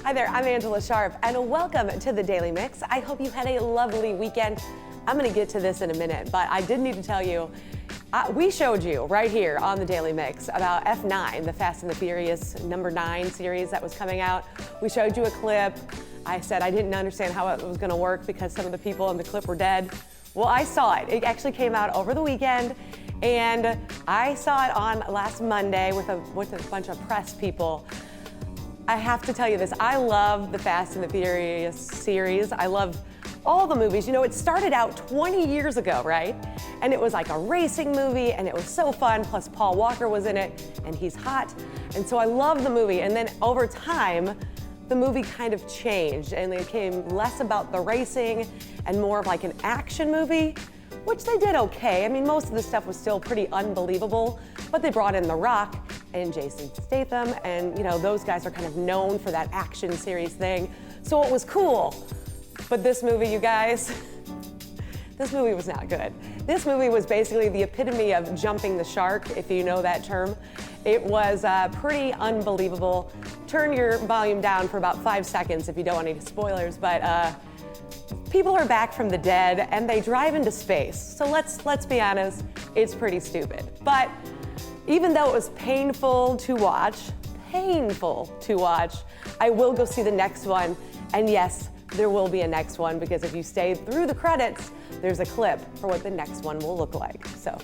Hi there, I'm Angella Sharp, and welcome to the Daily Mix. I hope you had a lovely weekend. I'm going to get to this in a minute, but I did need to tell you, we showed you right here on the Daily Mix about F9, the Fast and the Furious #9 series that was coming out. We showed you a clip. I said I didn't understand how it was going to work because some of the people in the clip were dead. Well, I saw it. It actually came out over the weekend, and I saw it on last Monday with a bunch of press people. I have to tell you this, I love the Fast and the Furious series. I love all the movies. You know, it started out 20 years ago, right? And it was like a racing movie, and it was so fun. Plus Paul Walker was in it, and he's hot. And so I love the movie. And then over time, the movie kind of changed, and it became less about the racing and more of like an action movie, which they did okay. I mean, most of the stuff was still pretty unbelievable, but they brought in The Rock and Jason Statham, and you know, those guys are kind of known for that action series thing. So it was cool. But this movie, you guys, this movie was not good. This movie was basically the epitome of jumping the shark, if you know that term. It was pretty unbelievable. Turn your volume down for about 5 seconds if you don't want any spoilers, but people are back from the dead and they drive into space. So let's be honest, it's pretty stupid. But even though it was painful to watch, I will go see the next one. And yes, there will be a next one, because if you stay through the credits, there's a clip for what the next one will look like. So,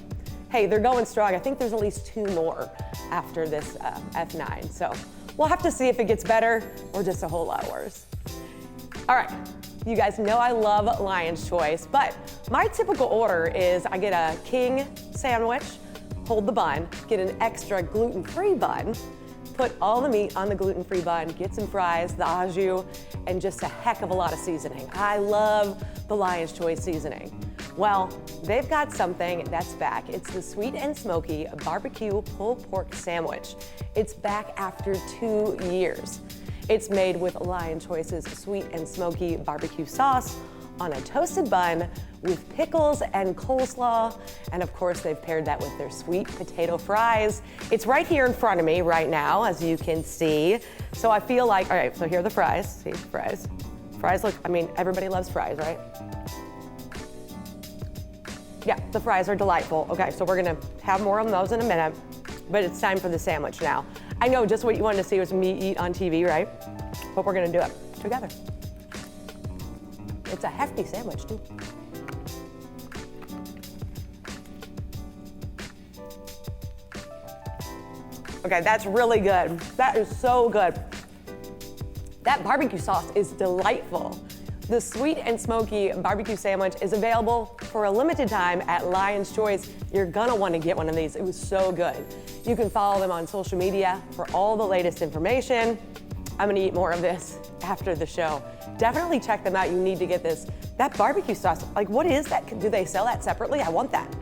hey, they're going strong. I think there's at least 2 more after this F9. So we'll have to see if it gets better or just a whole lot worse. All right, you guys know I love Lion's Choice, but my typical order is I get a king sandwich, hold the bun, get an extra gluten-free bun, put all the meat on the gluten-free bun, get some fries, the au jus, and just a heck of a lot of seasoning. I love the Lion's Choice seasoning. Well, they've got something that's back. It's the sweet and smoky barbecue pulled pork sandwich. It's back after 2 years. It's made with Lion's Choice's sweet and smoky barbecue sauce on a toasted bun with pickles and coleslaw. And of course, they've paired that with their sweet potato fries. It's right here in front of me right now, as you can see. So I feel like, all right, so here are the fries. See, fries. Fries look, I mean, everybody loves fries, right? Yeah, the fries are delightful. Okay, so we're gonna have more of those in a minute, but it's time for the sandwich now. I know just what you wanted to see was me eat on TV, right? But we're gonna do it together. It's a hefty sandwich, too. Okay, that's really good. That is so good. That barbecue sauce is delightful. The sweet and smoky barbecue sandwich is available for a limited time at Lion's Choice. You're gonna wanna get one of these. It was so good. You can follow them on social media for all the latest information. I'm gonna eat more of this after the show. Definitely check them out. You need to get this. That barbecue sauce, like, what is that? Do they sell that separately? I want that.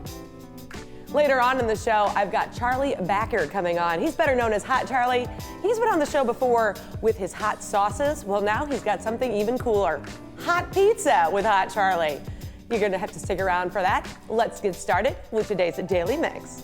Later on in the show, I've got Charlie Backer coming on. He's better known as Hot Charlie. He's been on the show before with his hot sauces. Well, now he's got something even cooler. Hot pizza with Hot Charlie. You're gonna have to stick around for that. Let's get started with today's Daily Mix.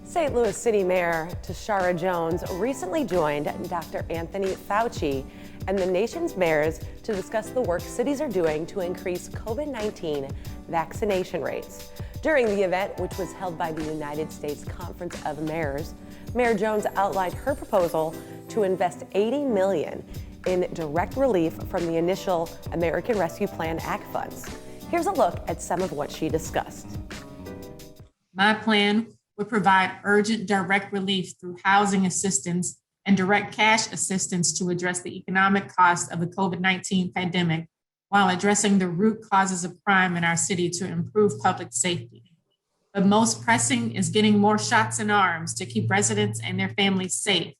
St. Louis City Mayor Tishaura Jones recently joined Dr. Anthony Fauci and the nation's mayors to discuss the work cities are doing to increase COVID-19 vaccination rates. During the event, which was held by the United States Conference of Mayors, Mayor Jones outlined her proposal to invest $80 million in direct relief from the initial American Rescue Plan Act funds. Here's a look at some of what she discussed. My plan would provide urgent direct relief through housing assistance and direct cash assistance to address the economic cost of the COVID-19 pandemic, while addressing the root causes of crime in our city to improve public safety. But most pressing is getting more shots in arms to keep residents and their families safe.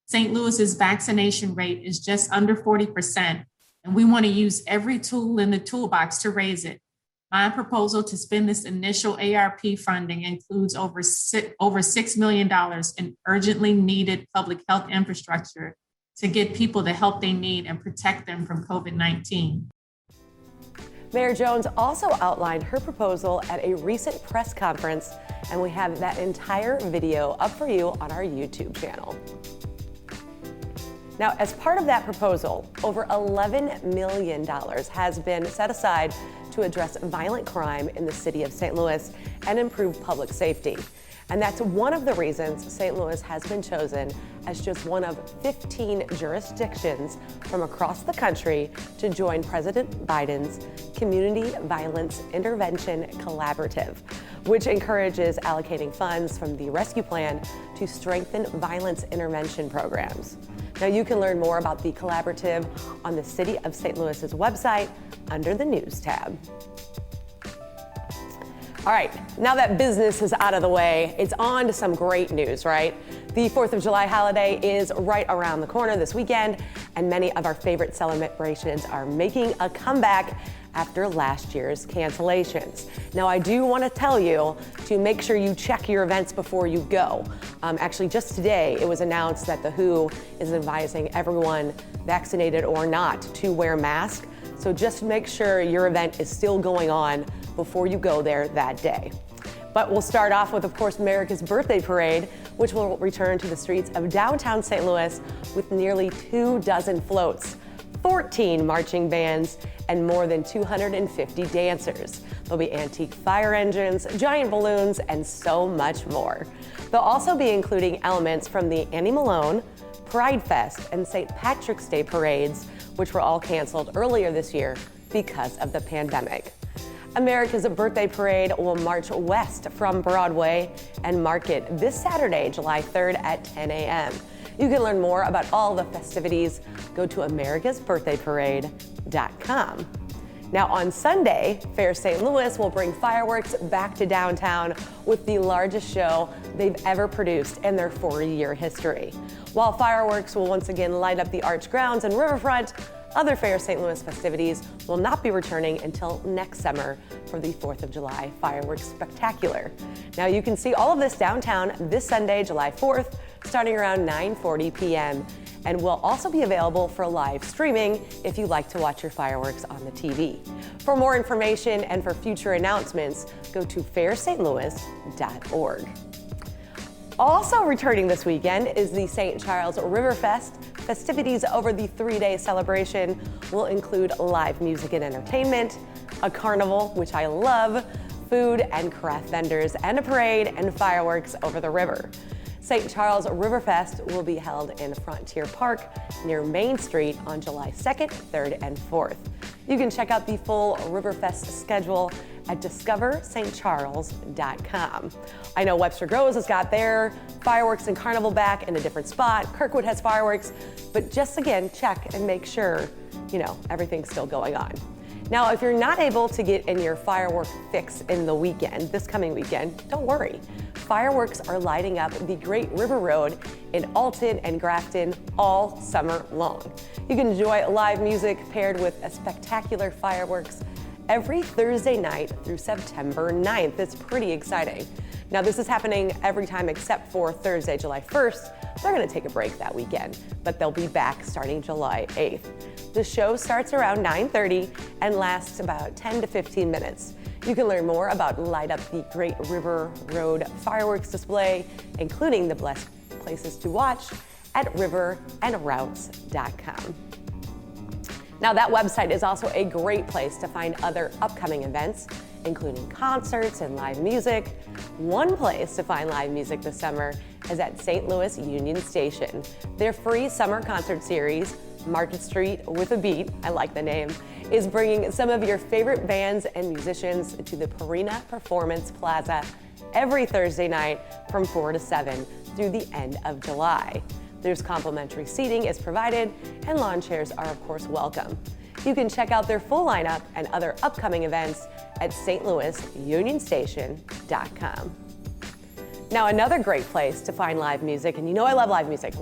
St. Louis's vaccination rate is just under 40%, and we want to use every tool in the toolbox to raise it. My proposal to spend this initial ARP funding includes over $6 million in urgently needed public health infrastructure to get people the help they need and protect them from COVID-19. Mayor Jones also outlined her proposal at a recent press conference, and we have that entire video up for you on our YouTube channel. Now, as part of that proposal, over $11 million has been set aside to address violent crime in the city of St. Louis and improve public safety. And that's one of the reasons St. Louis has been chosen as just one of 15 jurisdictions from across the country to join President Biden's Community Violence Intervention Collaborative, which encourages allocating funds from the rescue plan to strengthen violence intervention programs. Now, you can learn more about the collaborative on the City of St. Louis's website under the News tab. All right, now that business is out of the way, it's on to some great news, right? The 4th of July holiday is right around the corner this weekend, and many of our favorite celebrations are making a comeback after last year's cancellations. Now, I do want to tell you to make sure you check your events before you go. Actually, just today, it was announced that the WHO is advising everyone, vaccinated or not, to wear masks. So just make sure your event is still going on before you go there that day. But we'll start off with, of course, America's Birthday Parade, which will return to the streets of downtown St. Louis with nearly 24 floats, 14 marching bands, and more than 250 dancers. There'll be antique fire engines, giant balloons, and so much more. They'll also be including elements from the Annie Malone, Pride Fest, and St. Patrick's Day parades, which were all canceled earlier this year because of the pandemic. America's Birthday Parade will march west from Broadway and Market this Saturday, July 3rd at 10 a.m. You can learn more about all the festivities. Go to americasbirthdayparade.com. Now on Sunday, Fair St. Louis will bring fireworks back to downtown with the largest show they've ever produced in their 40-year history. While fireworks will once again light up the Arch grounds and riverfront, other Fair St. Louis festivities will not be returning until next summer for the 4th of July Fireworks Spectacular. Now you can see all of this downtown this Sunday, July 4th, starting around 9:40 p.m. and will also be available for live streaming if you like to watch your fireworks on the TV. For more information and for future announcements, go to fairstlouis.org. Also returning this weekend is the St. Charles Riverfest. Festivities over the 3-day celebration will include live music and entertainment, a carnival, which I love, food and craft vendors, and a parade and fireworks over the river. St. Charles Riverfest will be held in Frontier Park near Main Street on July 2nd, 3rd, and 4th. You can check out the full Riverfest schedule at discoverstcharles.com. I know Webster Groves has got their fireworks and carnival back in a different spot. Kirkwood has fireworks, but just again, check and make sure, everything's still going on. Now, if you're not able to get in your firework fix in the weekend, this coming weekend, don't worry. Fireworks are lighting up the Great River Road in Alton and Grafton all summer long. You can enjoy live music paired with a spectacular fireworks every Thursday night through September 9th. It's pretty exciting. Now, this is happening every time except for Thursday, July 1st. They're going to take a break that weekend, but they'll be back starting July 8th. The show starts around 9:30 and lasts about 10 to 15 minutes. You can learn more about Light Up the Great River Road fireworks display, including the best places to watch, at riverandroutes.com. Now, that website is also a great place to find other upcoming events, including concerts and live music. One place to find live music this summer is at St. Louis Union Station. Their free summer concert series, Market Street with a Beat, I like the name, is bringing some of your favorite bands and musicians to the Purina Performance Plaza every Thursday night from 4 to 7 through the end of July. There's complimentary seating is provided, and lawn chairs are of course welcome. You can check out their full lineup and other upcoming events at stlouisunionstation.com. Now, another great place to find live music, and you know I love live music,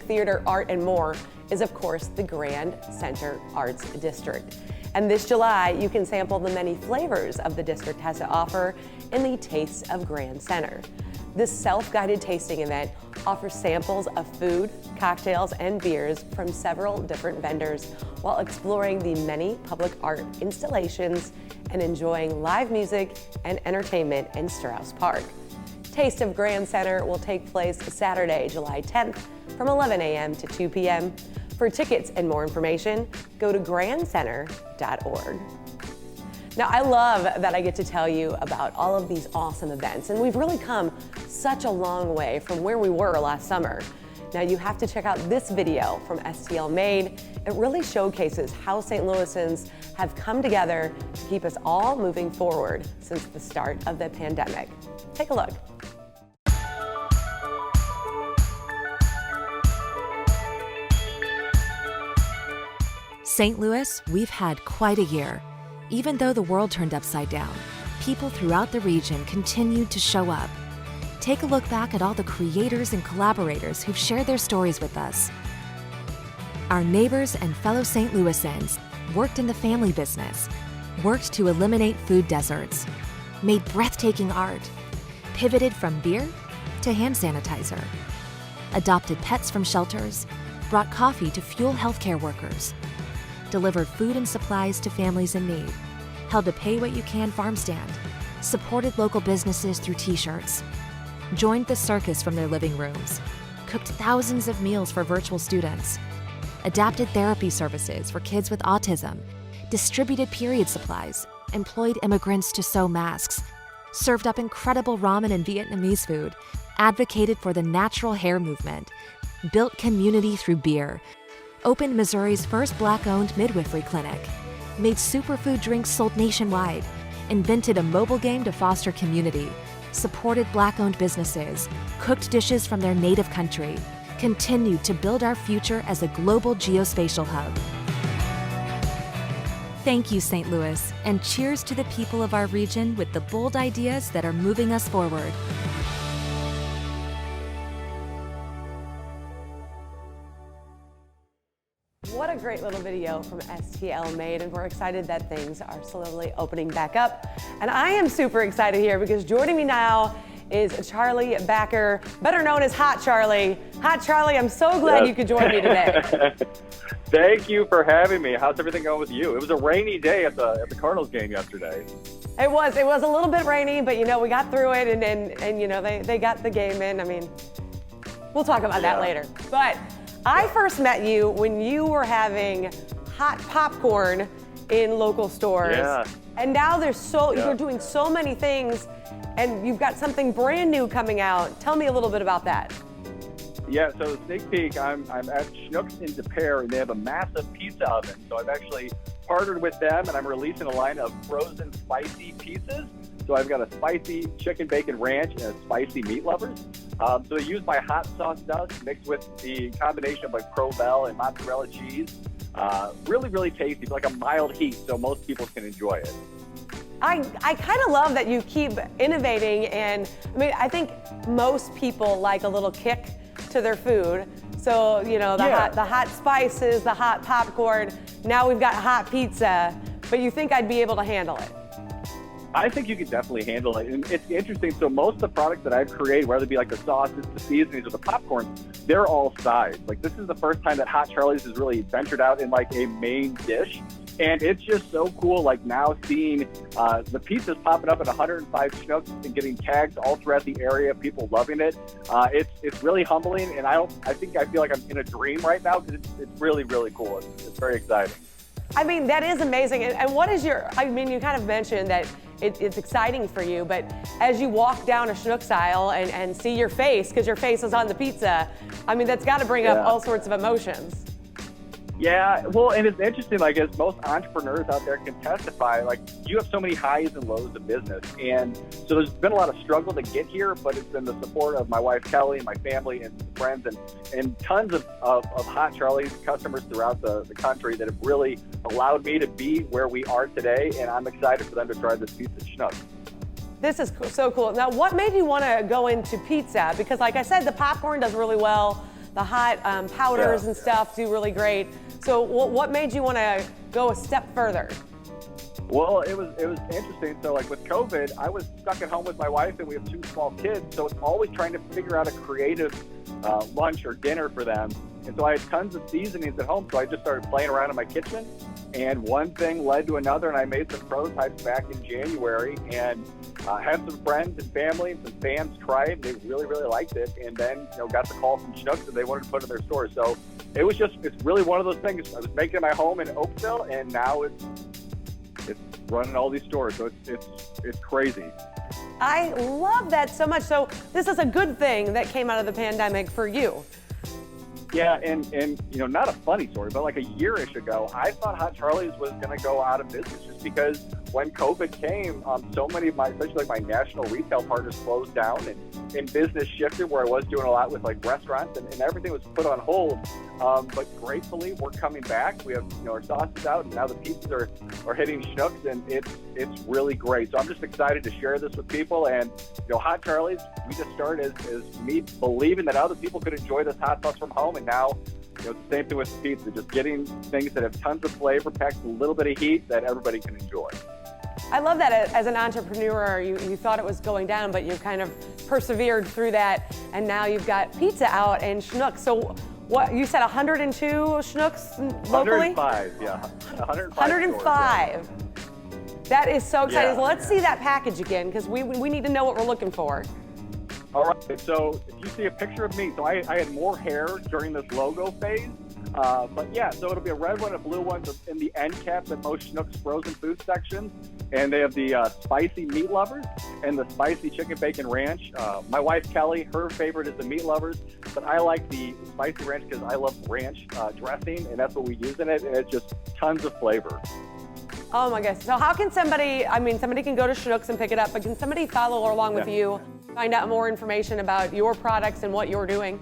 theater, art, and more, is of course the Grand Center Arts District. And this July, you can sample the many flavors of the district has to offer in the Taste of Grand Center. This self-guided tasting event offers samples of food, cocktails, and beers from several different vendors while exploring the many public art installations and enjoying live music and entertainment in Strauss Park. Taste of Grand Center will take place Saturday, July 10th from 11 a.m. to 2 p.m. For tickets and more information, go to grandcenter.org. Now, I love that I get to tell you about all of these awesome events, and we've really come such a long way from where we were last summer. Now, you have to check out this video from STL Made. It really showcases how St. Louisans have come together to keep us all moving forward since the start of the pandemic. Take a look. St. Louis, we've had quite a year. Even though the world turned upside down, people throughout the region continued to show up. Take a look back at all the creators and collaborators who've shared their stories with us. Our neighbors and fellow St. Louisans worked in the family business, worked to eliminate food deserts, made breathtaking art, pivoted from beer to hand sanitizer, adopted pets from shelters, brought coffee to fuel healthcare workers, delivered food and supplies to families in need, held a pay-what-you-can farm stand, supported local businesses through t-shirts, joined the circus from their living rooms, cooked thousands of meals for virtual students, adapted therapy services for kids with autism, distributed period supplies, employed immigrants to sew masks, served up incredible ramen and Vietnamese food, advocated for the natural hair movement, built community through beer, opened Missouri's first Black-owned midwifery clinic, made superfood drinks sold nationwide, invented a mobile game to foster community, supported Black-owned businesses, cooked dishes from their native country, continued to build our future as a global geospatial hub. Thank you, St. Louis, and cheers to the people of our region with the bold ideas that are moving us forward. What a great little video from STL Made, and we're excited that things are slowly opening back up. And I am super excited here because joining me now is Charlie Backer, better known as Hot Charlie. Hot Charlie, I'm so glad you could join me today. Thank you for having me. How's everything going with you? It was a rainy day at the Cardinals game yesterday. It was a little bit rainy, but you know, we got through it, and you know, they got the game in. I mean, we'll talk about that later. But I first met you when you were having hot popcorn in local stores. Yeah. And now you're doing so many things, and you've got something brand new coming out. Tell me a little bit about that. Yeah, so sneak peek, I'm at Schnucks in De Pere, and they have a massive pizza oven. So I've actually partnered with them, and I'm releasing a line of frozen spicy pizzas. So I've got a spicy chicken bacon ranch and a spicy meat lovers. So I use my hot sauce dust mixed with the combination of like Provel and mozzarella cheese. Really, really tasty, like a mild heat, so most people can enjoy it. I kind of love that you keep innovating, and I mean, I think most people like a little kick to their food. So, you know, the hot spices, the hot popcorn, now we've got hot pizza, but you think I'd be able to handle it? I think you could definitely handle it. And it's interesting. So most of the products that I've created, whether it be like the sauces, the seasonings, or the popcorn, they're all sides. Like this is the first time that Hot Charlie's has really ventured out in like a main dish. And it's just so cool, like now seeing the pizzas popping up at 105 Schnucks and getting tags all throughout the area, people loving it. It's really humbling, and I feel like I'm in a dream right now because it's really, really cool. It's very exciting. I mean, that is amazing. And what is I mean, you kind of mentioned that it's exciting for you, but as you walk down a Schnucks aisle and see your face, because your face is on the pizza, I mean, that's got to bring up all sorts of emotions. Yeah, well, and it's interesting, like, as most entrepreneurs out there can testify, like, you have so many highs and lows of business. And so there's been a lot of struggle to get here, but it's been the support of my wife, Kelly, and my family and friends, and tons of Hot Charlie's customers throughout the country that have really allowed me to be where we are today. And I'm excited for them to try this pizza schnuck. This is so cool. Now, what made you want to go into pizza? Because like I said, the popcorn does really well. The hot powders and stuff do really great. So what made you want to go a step further? Well, it was interesting. So like with COVID, I was stuck at home with my wife and we have 2 small kids. So it's always trying to figure out a creative lunch or dinner for them. And so I had tons of seasonings at home. So I just started playing around in my kitchen and one thing led to another. And I made some prototypes back in January and had some friends and family and some fans try it. They really, really liked it. And then, got the call from Schnucks and they wanted to put it in their store. So it's really one of those things. I was making it my home in Oakville and now it's running all these stores. So it's crazy. I love that so much. So this is a good thing that came out of the pandemic for you. Yeah, and not a funny story, but like a year-ish ago, I thought Hot Charlie's was going to go out of business just because when COVID came, so many of especially like my national retail partners closed down and business shifted where I was doing a lot with like restaurants and everything was put on hold. But gratefully, we're coming back. We have our sauces out and now the pizzas are hitting Schnucks and it's really great. So I'm just excited to share this with people. And Hot Charlie's, we just started as me believing that other people could enjoy this hot sauce from home. And now, it's the same thing with the pizza, just getting things that have tons of flavor, packed a little bit of heat that everybody can enjoy. I love that as an entrepreneur, you thought it was going down, but you kind of persevered through that, and now you've got pizza out and Schnucks. So what, you said 102 Schnucks locally? 105, yeah. 105. 105. Stores, yeah. That is so exciting. Yeah. So let's see that package again, because we need to know what we're looking for. All right, so if you see a picture of me, so I had more hair during this logo phase. But yeah, so it'll be a red one, a blue one in the end caps at most Schnucks frozen food sections. And they have the spicy meat lovers and the spicy chicken bacon ranch. My wife, Kelly, her favorite is the meat lovers, but I like the spicy ranch because I love ranch dressing, and that's what we use in it, and it's just tons of flavor. Oh my gosh. So how can somebody can go to Schnucks and pick it up, but can somebody follow along with you, find out more information about your products and what you're doing?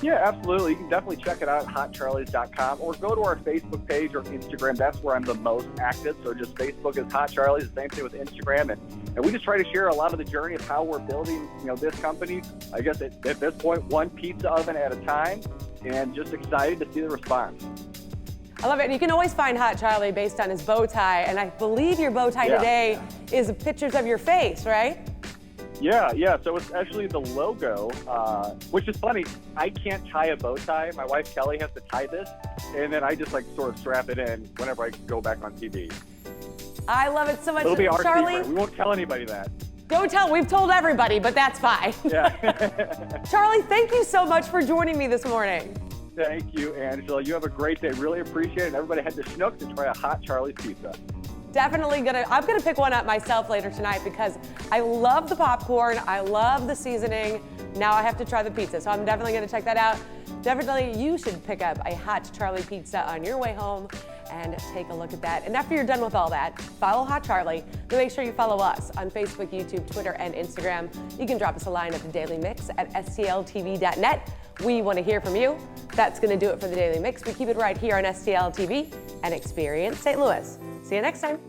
Yeah, absolutely. You can definitely check it out at hotcharlies.com or go to our Facebook page or Instagram. That's where I'm the most active. So just Facebook is Hot Charlie's, the same thing with Instagram. And we just try to share a lot of the journey of how we're building, this company. I guess at this point, one pizza oven at a time, and just excited to see the response. I love it. You can always find Hot Charlie based on his bow tie, and I believe your bow tie today is pictures of your face, right? Yeah. So it's actually the logo, which is funny. I can't tie a bow tie. My wife, Kelly, has to tie this, and then I just sort of strap it in whenever I go back on TV. I love it so much. It'll be our Charlie, secret. We won't tell anybody that. Don't tell. We've told everybody, but that's fine. Yeah. Charlie, thank you so much for joining me this morning. Thank you, Angela. You have a great day. Really appreciate it. And everybody head to Schnucks and try a Hot Charlie's pizza. Definitely I'm gonna pick one up myself later tonight because I love the popcorn, I love the seasoning. Now I have to try the pizza, so I'm definitely gonna check that out. Definitely you should pick up a Hot Charlie pizza on your way home and take a look at that. And after you're done with all that, follow Hot Charlie, but make sure you follow us on Facebook, YouTube, Twitter, and Instagram. You can drop us a line at the Daily Mix at stltv.net. We want to hear from you. That's gonna do it for the Daily Mix. We keep it right here on STL TV and Experience St. Louis. See you next time.